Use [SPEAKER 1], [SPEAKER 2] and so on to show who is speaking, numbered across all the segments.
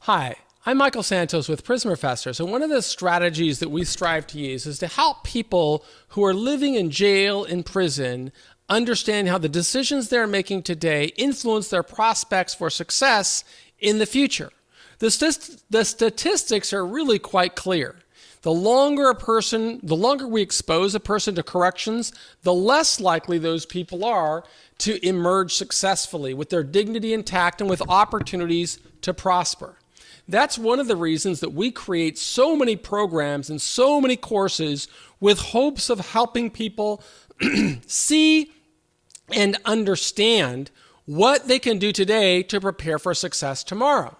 [SPEAKER 1] Hi, I'm Michael Santos with Prison Professors, and one of the strategies that we strive to use is to help people who are living in jail, in prison, understand how the decisions they're making today influence their prospects for success in the future. The statistics are really quite clear. The longer we expose a person to corrections, the less likely those people are to emerge successfully with their dignity intact and with opportunities to prosper. That's one of the reasons that we create so many programs and so many courses with hopes of helping people see and understand what they can do today to prepare for success tomorrow.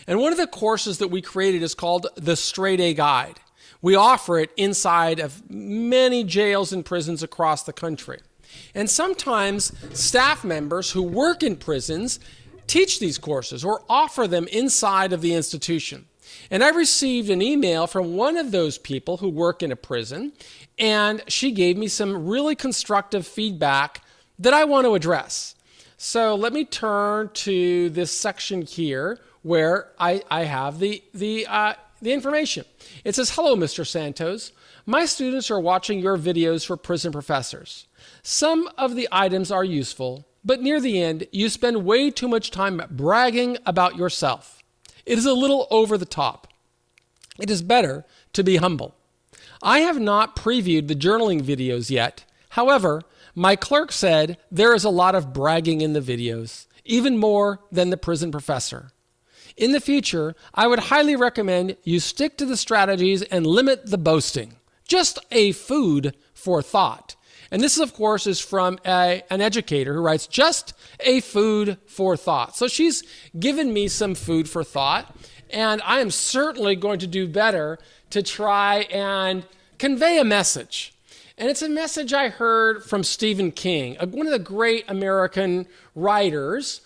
[SPEAKER 1] And one of the courses that we created is called the Straight A Guide. We offer it inside of many jails and prisons across the country. And sometimes staff members who work in prisons teach these courses or offer them inside of the institution. And I received an email from one of those people who work in a prison, and she gave me some really constructive feedback that I want to address. So let me turn to this section here where I have the information. It says, "Hello, Mr. Santos. My students are watching your videos for prison professors. Some of the items are useful, but near the end, you spend way too much time bragging about yourself. It is a little over the top. It is better to be humble. I have not previewed the journaling videos yet. However, my clerk said there is a lot of bragging in the videos, even more than the prison professor. In the future, I would highly recommend you stick to the strategies and limit the boasting. Just a food for thought." And this, of course, is from an educator who writes, "Just a food for thought." So she's given me some food for thought, and I am certainly going to do better to try and convey a message. And it's a message I heard from Stephen King, one of the great American writers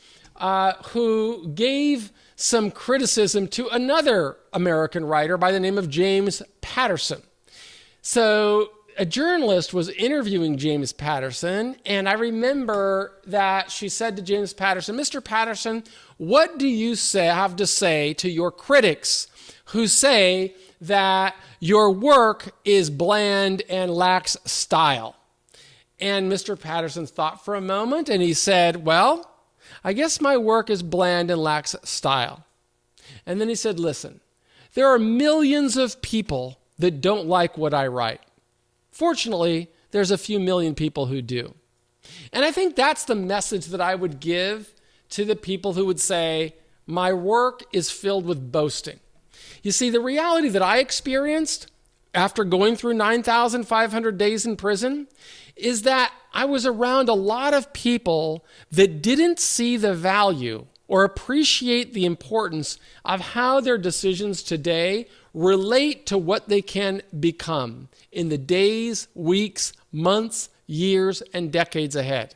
[SPEAKER 1] who gave some criticism to another American writer by the name of James Patterson. So a journalist was interviewing James Patterson, and I remember that she said to James Patterson, "Mr. Patterson, what do you have to say to your critics who say that your work is bland and lacks style?" And Mr. Patterson thought for a moment, and he said, "Well, I guess my work is bland and lacks style." And then he said, "Listen, there are millions of people that don't like what I write. Fortunately, there's a few million people who do." And I think that's the message that I would give to the people who would say, my work is filled with boasting. You see, the reality that I experienced after going through 9,500 days in prison is that I was around a lot of people that didn't see the value or appreciate the importance of how their decisions today relate to what they can become in the days, weeks, months, years, and decades ahead.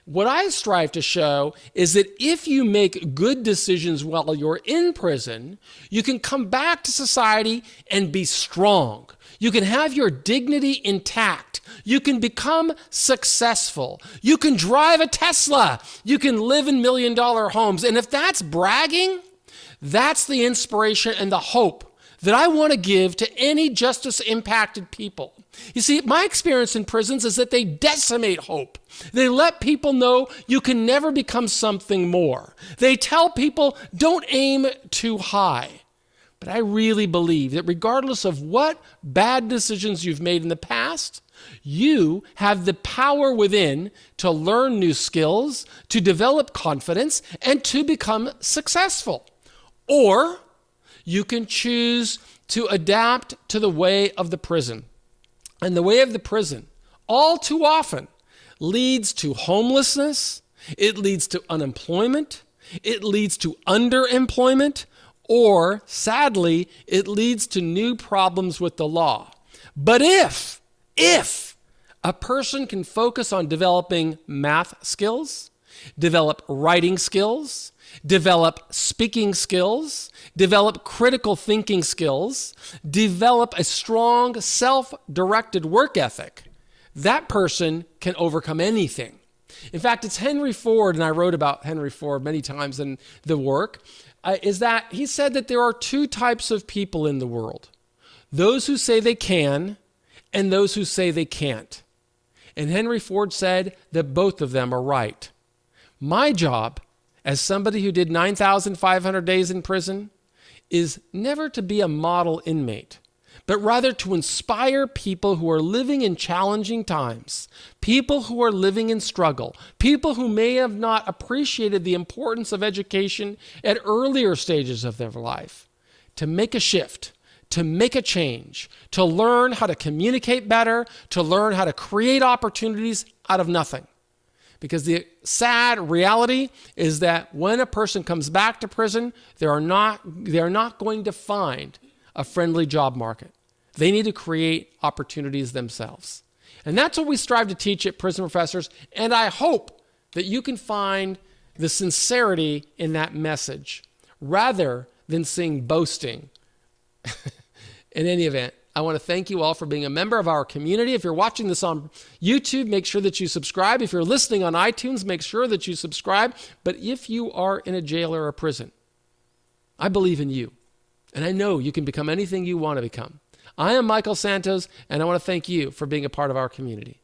[SPEAKER 1] What I strive to show is that if you make good decisions while you're in prison, you can come back to society and be strong. You can have your dignity intact. You can become successful. You can drive a Tesla. You can live in million-dollar homes. And if that's bragging, that's the inspiration and the hope that I want to give to any justice-impacted people. You see, my experience in prisons is that they decimate hope. They let people know you can never become something more. They tell people, don't aim too high. But I really believe that regardless of what bad decisions you've made in the past, you have the power within to learn new skills, to develop confidence, and to become successful. Or you can choose to adapt to the way of the prison. And the way of the prison, all too often, leads to homelessness, it leads to unemployment, it leads to underemployment, or, sadly, it leads to new problems with the law. But if a person can focus on developing math skills, develop writing skills, develop speaking skills, develop critical thinking skills, develop a strong self-directed work ethic, that person can overcome anything. In fact, it's Henry Ford, and I wrote about Henry Ford many times in the work. is that he said that there are two types of people in the world: those who say they can and those who say they can't. And Henry Ford said that both of them are right. My job, as somebody who did 9,500 days in prison, is never to be a model inmate, but rather to inspire people who are living in challenging times, people who are living in struggle, people who may have not appreciated the importance of education at earlier stages of their life, to make a shift, to make a change, to learn how to communicate better, to learn how to create opportunities out of nothing. Because the sad reality is that when a person comes back to prison, they're not going to find a friendly job market. They need to create opportunities themselves. And that's what we strive to teach at Prison Professors. And I hope that you can find the sincerity in that message rather than seeing boasting. In any event, I want to thank you all for being a member of our community. If you're watching this on YouTube, make sure that you subscribe. If you're listening on iTunes, make sure that you subscribe. But if you are in a jail or a prison, I believe in you. And I know you can become anything you want to become. I am Michael Santos, and I want to thank you for being a part of our community.